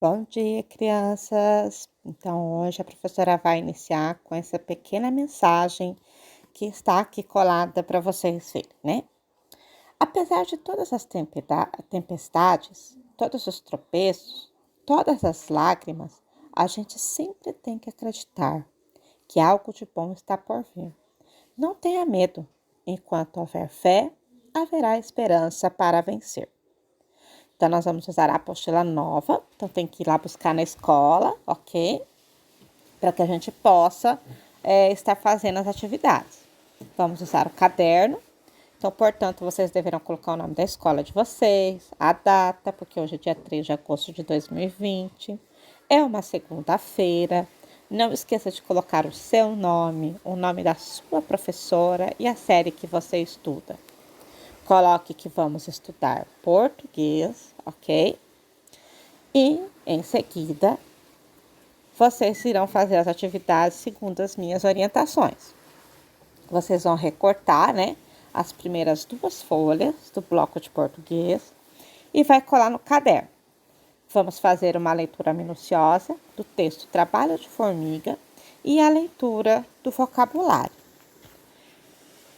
Bom dia, crianças! Então, hoje a professora vai iniciar com essa pequena mensagem que está aqui colada para vocês verem, né? Apesar de todas as tempestades, todos os tropeços, todas as lágrimas, a gente sempre tem que acreditar que algo de bom está por vir. Não tenha medo. Enquanto houver fé, haverá esperança para vencer. Então, nós vamos usar a apostila nova. Então, tem que ir lá buscar na escola, ok? Para que a gente possa estar fazendo as atividades. Vamos usar o caderno. Então, portanto, vocês deverão colocar o nome da escola de vocês, a data, porque hoje é dia 3 de agosto de 2020. É uma segunda-feira. Não esqueça de colocar o seu nome, o nome da sua professora e a série que você estuda. Coloque que vamos estudar português, ok? E, em seguida, vocês irão fazer as atividades segundo as minhas orientações. Vocês vão recortar, né, as primeiras 2 folhas do bloco de português e vai colar no caderno. Vamos fazer uma leitura minuciosa do texto Trabalho de Formiga e a leitura do vocabulário.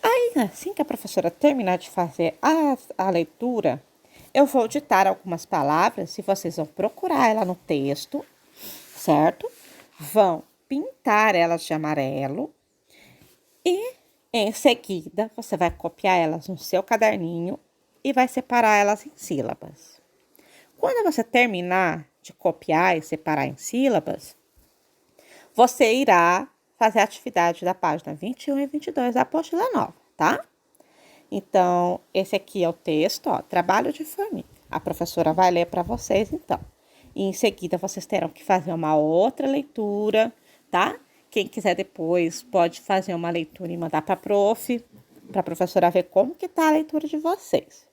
Aí, assim que a professora terminar de fazer a leitura, eu vou ditar algumas palavras e vocês vão procurar ela no texto, certo? Vão pintar elas de amarelo e, em seguida, você vai copiar elas no seu caderninho e vai separar elas em sílabas. Quando você terminar de copiar e separar em sílabas, você irá fazer a atividade da página 21 e 22 da apostila nova, tá? Então, esse aqui é o texto, ó, Trabalho de Formiga. A professora vai ler para vocês, então. E em seguida, vocês terão que fazer uma outra leitura, tá? Quem quiser depois pode fazer uma leitura e mandar para a professora ver como que tá a leitura de vocês.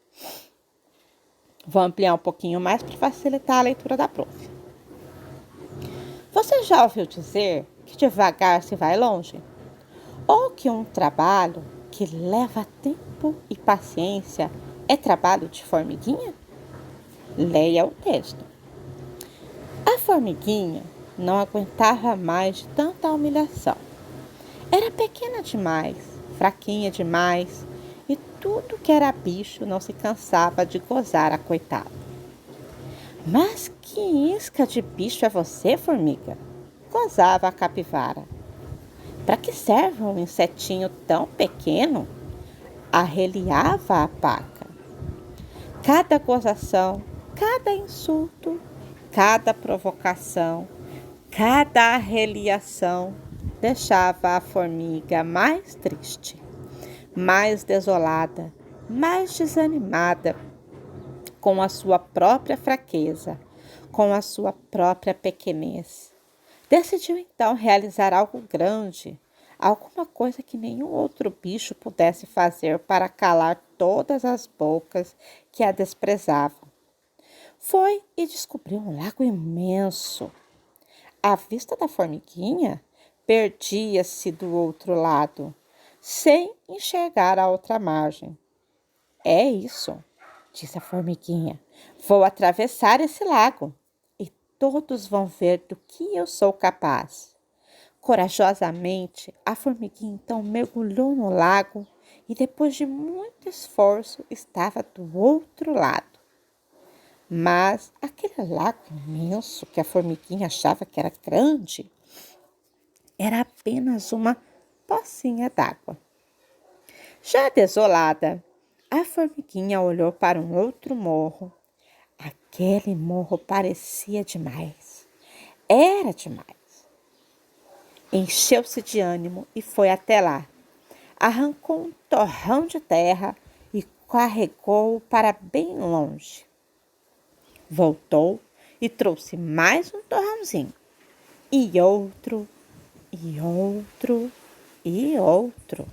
Vou ampliar um pouquinho mais para facilitar a leitura da prof. Você já ouviu dizer que devagar se vai longe? Ou que um trabalho que leva tempo e paciência é trabalho de formiguinha? Leia o texto. A formiguinha não aguentava mais de tanta humilhação. Era pequena demais, fraquinha demais, e tudo que era bicho não se cansava de gozar a coitada. Mas que isca de bicho é você, formiga? Gozava a capivara. Para que serve um insetinho tão pequeno? Arreliava a paca. Cada gozação, cada insulto, cada provocação, cada arreliação deixava a formiga mais triste, mais desolada, mais desanimada com a sua própria fraqueza, com a sua própria pequenez. Decidiu então realizar algo grande, alguma coisa que nenhum outro bicho pudesse fazer para calar todas as bocas que a desprezavam. Foi e descobriu um lago imenso. A vista da formiguinha perdia-se do outro lado, sem enxergar a outra margem. É isso, disse a formiguinha. Vou atravessar esse lago e todos vão ver do que eu sou capaz. Corajosamente, a formiguinha então mergulhou no lago e, depois de muito esforço, estava do outro lado. Mas aquele lago imenso que a formiguinha achava que era grande, era apenas uma pocinha d'água. Já desolada, a formiguinha olhou para um outro morro. Aquele morro parecia demais. Era demais. Encheu-se de ânimo e foi até lá. Arrancou um torrão de terra e carregou-o para bem longe. Voltou e trouxe mais um torrãozinho. E outro, e outro, e outro.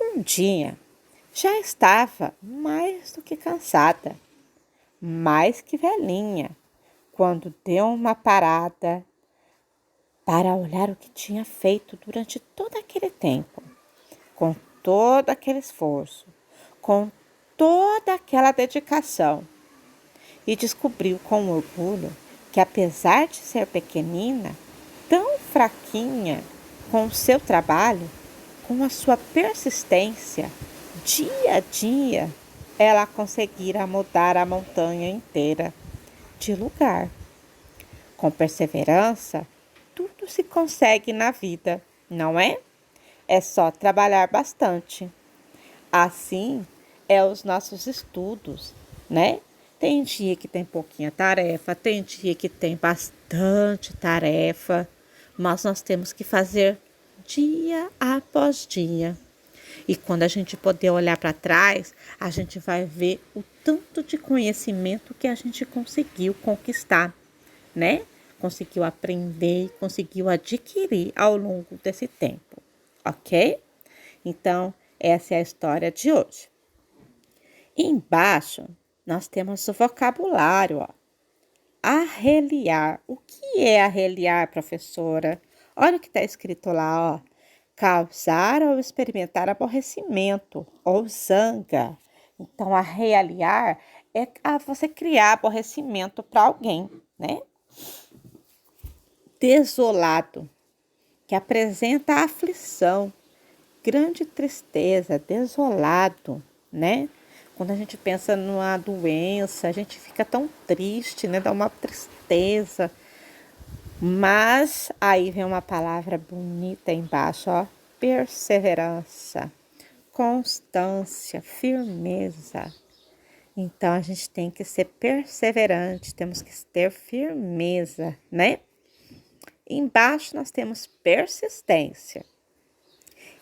Um dia, já estava mais do que cansada, mais que velhinha, quando deu uma parada para olhar o que tinha feito durante todo aquele tempo, com todo aquele esforço, com toda aquela dedicação, e descobriu com orgulho que apesar de ser pequenina, tão fraquinha com o seu trabalho, com a sua persistência, dia a dia, ela conseguirá mudar a montanha inteira de lugar. Com perseverança, tudo se consegue na vida, não é? É só trabalhar bastante. Assim é os nossos estudos, né? Tem dia que tem pouquinha tarefa, tem dia que tem bastante tarefa, mas nós temos que fazer dia após dia. E quando a gente poder olhar para trás, a gente vai ver o tanto de conhecimento que a gente conseguiu conquistar, né? Conseguiu aprender e conseguiu adquirir ao longo desse tempo, ok? Então, essa é a história de hoje. E embaixo, nós temos o vocabulário, ó. Arreliar. O que é arreliar, professora? Olha o que está escrito lá, ó. Causar ou experimentar aborrecimento ou zanga. Então, arreliar é você criar aborrecimento para alguém, né? Desolado, que apresenta aflição, grande tristeza, desolado, né? Quando a gente pensa numa doença, a gente fica tão triste, né? Dá uma tristeza. Mas aí vem uma palavra bonita embaixo, ó. Perseverança, constância, firmeza. Então a gente tem que ser perseverante, temos que ter firmeza, né? Embaixo nós temos persistência.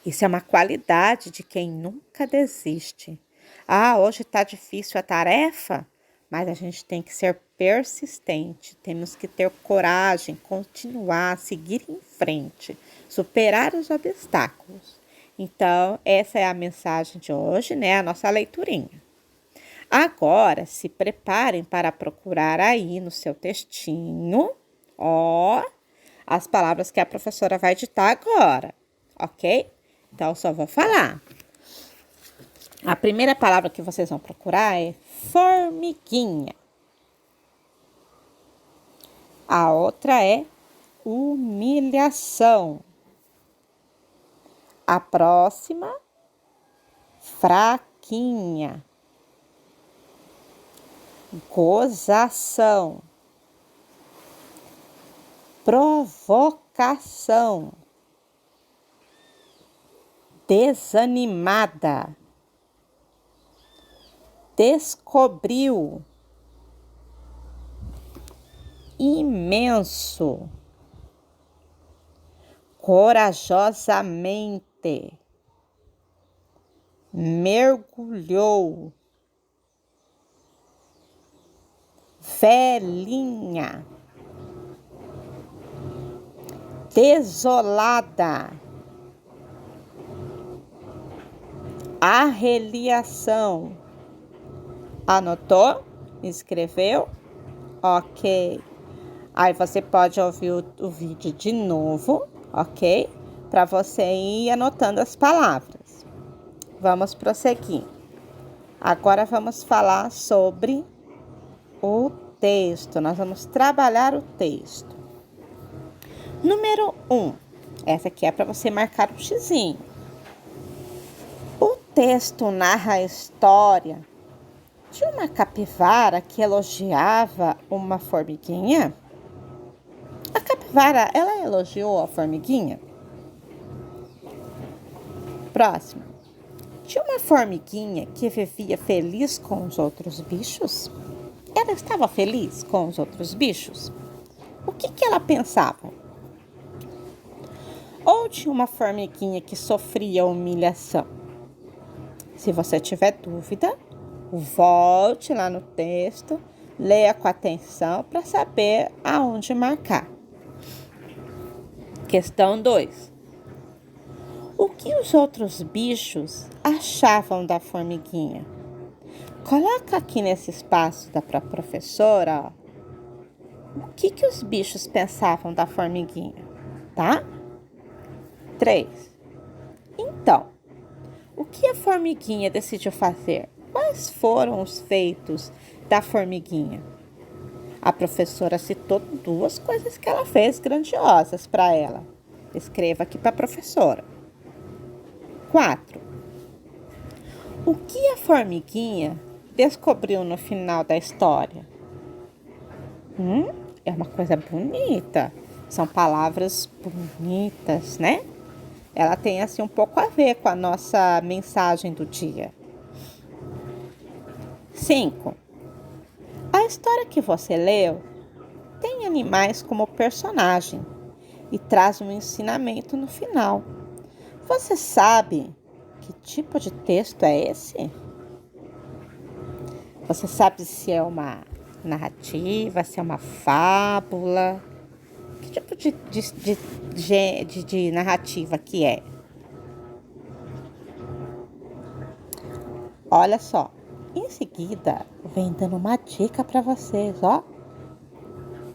Isso é uma qualidade de quem nunca desiste. Ah, hoje está difícil a tarefa, mas a gente tem que ser persistente. Temos que ter coragem, continuar, seguir em frente, superar os obstáculos. Então, essa é a mensagem de hoje, né? A nossa leiturinha. Agora, se preparem para procurar aí no seu textinho, ó, as palavras que a professora vai ditar agora, ok? Então, eu só vou falar. A primeira palavra que vocês vão procurar é formiguinha. A outra é humilhação. A próxima, fraquinha. Gozação. Provocação. Desanimada. Descobriu. Imenso. Corajosamente. Mergulhou. Velhinha. Desolada. Arreliação. Anotou? Escreveu? Ok. Aí você pode ouvir o vídeo de novo, ok? Para você ir anotando as palavras. Vamos prosseguir. Agora vamos falar sobre o texto. Nós vamos trabalhar o texto. Número 1. Essa aqui é para você marcar um xizinho. O texto narra a história de uma capivara que elogiava uma formiguinha. A capivara, ela elogiou a formiguinha? Próximo. De uma formiguinha que vivia feliz com os outros bichos? Ela estava feliz com os outros bichos? O que ela pensava? Ou de uma formiguinha que sofria humilhação? Se você tiver dúvida, volte lá no texto, leia com atenção para saber aonde marcar. Questão 2. O que os outros bichos achavam da formiguinha? Coloca aqui nesse espaço da professora, ó, o que os bichos pensavam da formiguinha, tá? 3. Então, o que a formiguinha decidiu fazer? Quais foram os feitos da formiguinha? A professora citou duas coisas que ela fez grandiosas para ela. Escreva aqui para a professora. 4. O que a formiguinha descobriu no final da história? É uma coisa bonita. São palavras bonitas, né? Ela tem assim um pouco a ver com a nossa mensagem do dia. 5. A história que você leu tem animais como personagem e traz um ensinamento no final. Você sabe que tipo de texto é esse? Você sabe se é uma narrativa, se é uma fábula? Que tipo de narrativa que é? Olha só, em seguida vem dando uma dica para vocês, ó.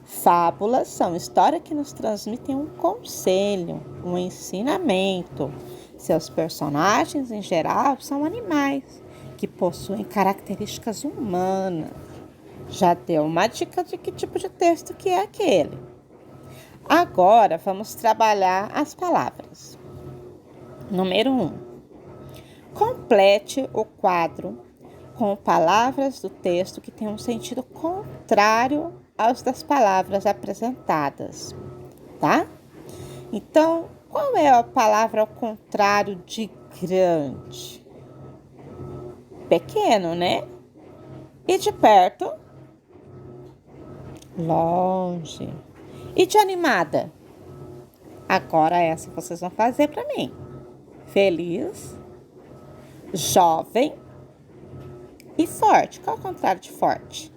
Fábulas são histórias que nos transmitem um conselho, um ensinamento. Seus personagens, em geral, são animais que possuem características humanas. Já deu uma dica de que tipo de texto que é aquele. Agora vamos trabalhar as palavras. Número 1. Complete o quadro com palavras do texto que tenham um sentido contrário aos das palavras apresentadas, tá? Então, qual é a palavra ao contrário de grande? Pequeno, né? E de perto? Longe. E de animada? Agora essa vocês vão fazer para mim. Feliz, jovem e forte. Qual é o contrário de forte?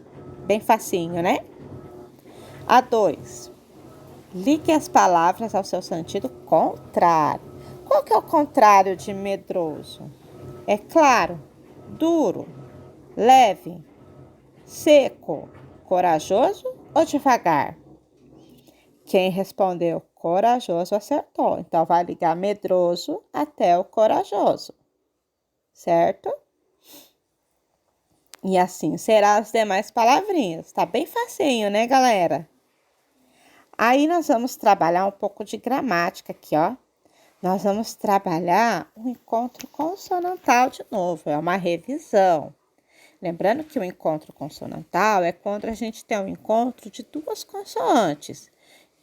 Bem facinho, né? A 2. Ligue as palavras ao seu sentido contrário. Qual que é o contrário de medroso? É claro, duro, leve, seco, corajoso ou devagar? Quem respondeu corajoso acertou. Então, vai ligar medroso até o corajoso, certo? E assim serão as demais palavrinhas. Tá bem facinho, né, galera? Aí nós vamos trabalhar um pouco de gramática aqui, ó. Nós vamos trabalhar o encontro consonantal de novo, é uma revisão. Lembrando que o encontro consonantal é quando a gente tem um encontro de duas consoantes.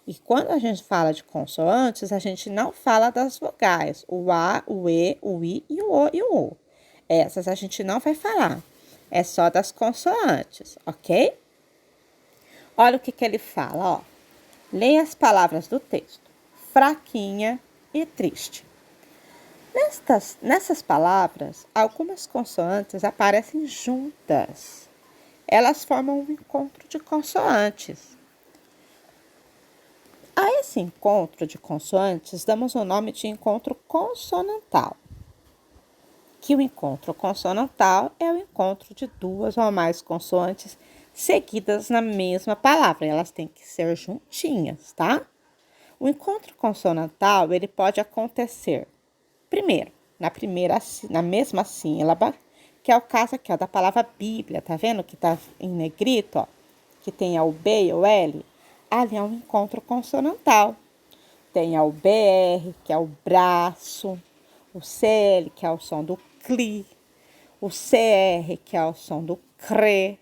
E quando a gente fala de consoantes, a gente não fala das vogais, o A, o E, o I e o O e o U. Essas a gente não vai falar, é só das consoantes, ok? Olha o que ele fala, ó. Leia as palavras do texto. Fraquinha e triste. Nessas palavras, algumas consoantes aparecem juntas. Elas formam um encontro de consoantes. A esse encontro de consoantes, damos o nome de encontro consonantal. Que o encontro consonantal é o encontro de duas ou mais consoantes seguidas na mesma palavra. Elas têm que ser juntinhas, tá? O encontro consonantal, ele pode acontecer, primeiro, na mesma sílaba, que é o caso aqui, ó, da palavra Bíblia, tá vendo que tá em negrito, ó, que tem o B e o L? Ali é um encontro consonantal. Tem o BR, que é o braço, o CL, que é o som do CLI, o CR, que é o som do CRE,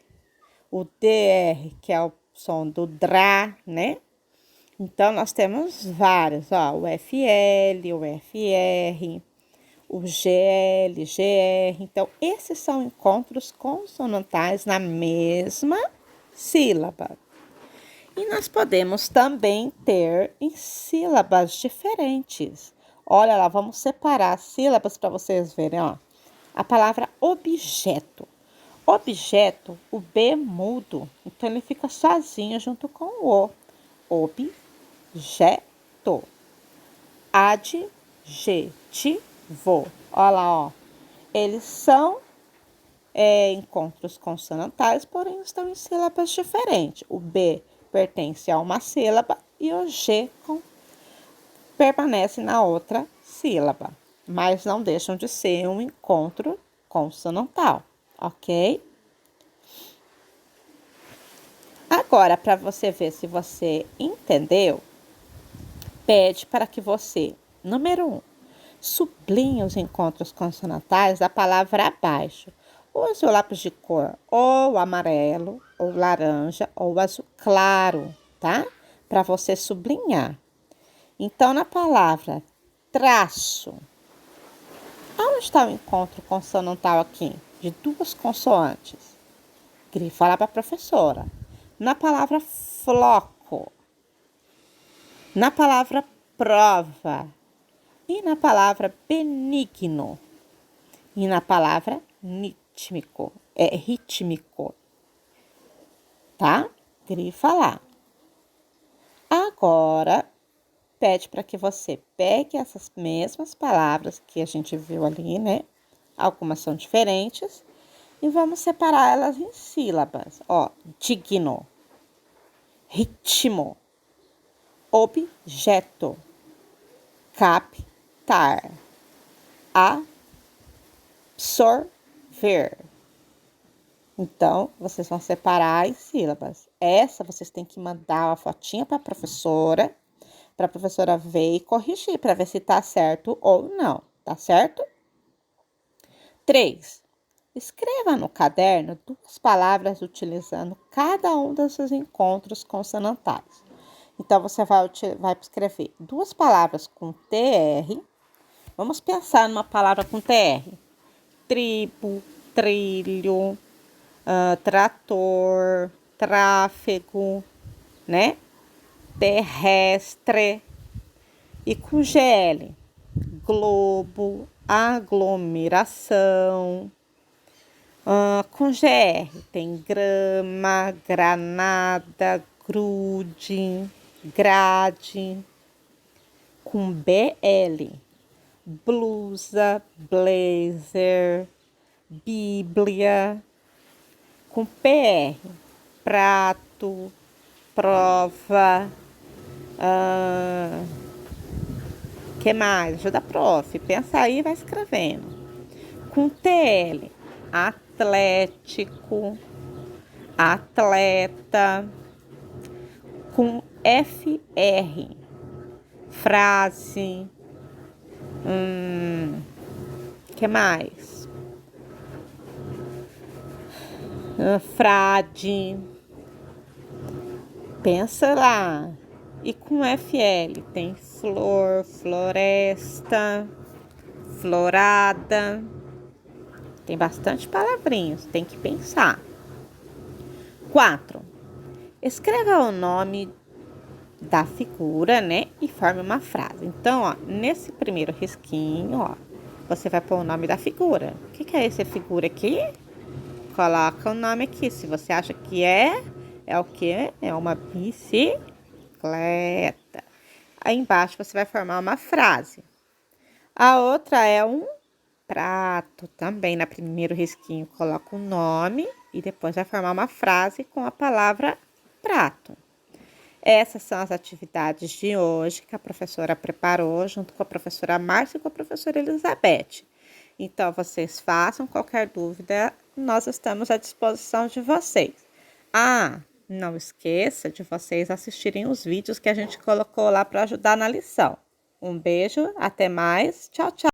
o DR, que é o som do DRA, né? Então, nós temos vários, ó, o FL, o FR, o GL, GR. Então, esses são encontros consonantais na mesma sílaba. E nós podemos também ter em sílabas diferentes. Olha lá, vamos separar as sílabas para vocês verem, ó. A palavra objeto. Objeto, o B mudo, então ele fica sozinho junto com o O. Objeto. Adjetivo. Olha lá, ó. Eles são encontros consonantais, porém estão em sílabas diferentes. O B pertence a uma sílaba e o G permanece na outra sílaba, mas não deixam de ser um encontro consonantal, ok? Agora, para você ver se você entendeu, pede para que você, número 1, sublinhe os encontros consonantais da palavra abaixo. Use o lápis de cor ou amarelo, ou laranja, ou azul claro, tá? Para você sublinhar. Então, na palavra traço, onde está o encontro consonantal aqui? De duas consoantes. Grifa lá para a professora. Na palavra floco. Na palavra prova. E na palavra benigno. E na palavra rítmico. Rítmico. Tá? Grifa lá. Agora, pede para que você pegue essas mesmas palavras que a gente viu ali, né? Algumas são diferentes. E vamos separar elas em sílabas. Ó, digno, ritmo, objeto, captar, absorver. Então, vocês vão separar em sílabas. Essa vocês têm que mandar uma fotinha para a professora ver e corrigir, para ver se tá certo ou não, tá certo? 3. Escreva no caderno 2 palavras utilizando cada um desses encontros consonantais. Então, você vai escrever 2 palavras com TR. Vamos pensar numa palavra com TR. Tribo, trilho, trator, tráfego, né? Terrestre. E com GL, globo, aglomeração. Com GR tem grama, granada, grude, grade. Com BL, blusa, blazer, bíblia. Com PR, prato, prova. Que mais? Ajuda a prof. Pensa aí e vai escrevendo. Com TL, atlético, atleta. Com FR, frase. Que mais? Frade. Pensa lá. E com FL tem flor, floresta, florada. Tem bastante palavrinhas, tem que pensar. 4. Escreva o nome da figura, né? E forme uma frase. Então, ó, nesse primeiro risquinho, ó, você vai pôr o nome da figura. O que é essa figura aqui? Coloca o nome aqui. Se você acha que é o quê? É uma bicicleta. Aí embaixo você vai formar uma frase. A outra é um prato. Também no primeiro risquinho coloca o nome e depois vai formar uma frase com a palavra prato. Essas são as atividades de hoje que a professora preparou junto com a professora Márcia e com a professora Elizabeth. Então, vocês façam qualquer dúvida, nós estamos à disposição de vocês. Não esqueça de vocês assistirem os vídeos que a gente colocou lá para ajudar na lição. Um beijo, até mais, tchau, tchau.